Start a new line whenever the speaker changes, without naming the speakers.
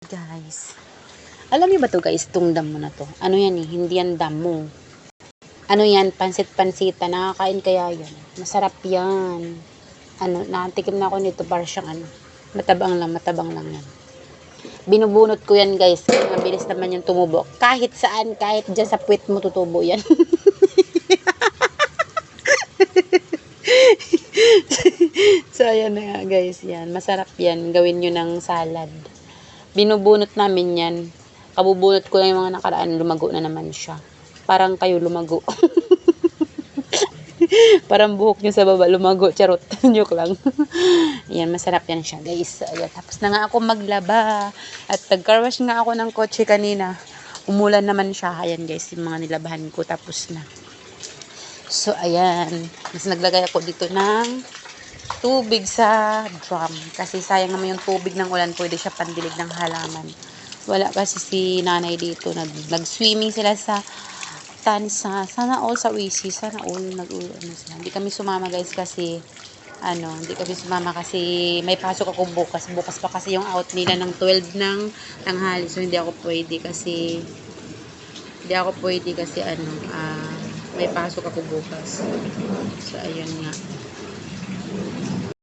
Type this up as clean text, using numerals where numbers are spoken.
guys. Alam niyo ba to guys, itong damo na to? Ano yan eh, hindi yan damo. Ano yan, pansit-pansita. Nakakain kaya yan. Masarap yan. Ano, nakatikim na ako nito, para siyang ano, matabang lang yan. Binubunot ko yan guys, mabilis naman yung tumubo. Kahit saan, kahit dyan sa puwet mo tutubo yan. So, ayan na nga guys, yan. Masarap yan. Gawin nyo ng salad. Binubunot namin yan. Kabubunot ko lang yung mga nakaraan, lumago na naman siya. Parang kayo lumago. Parang buhok nyo sa baba, lumago. Charot. Joke lang. Yan, masarap yan siya guys. Ayan, tapos na nga ako maglaba. At nag-carwash nga ako ng kotse kanina. Umulan naman siya. Ayan guys, yung mga nilabahan ko. Tapos na. So, ayan. Mas naglagay ako dito ng tubig sa drum. Kasi sayang naman yung tubig ng ulan. Pwede siya pandilig ng halaman. Wala kasi si nanay dito. Nag-swimming sila sa sana all sa Oasis. Sana all nag-ano sila. Hindi kami sumama guys kasi hindi kami sumama kasi may pasok ako bukas. Bukas pa kasi yung out nila ng 12 ng tanghali. So, hindi ako pwede kasi may pasok ako bukas. So, ayun nga.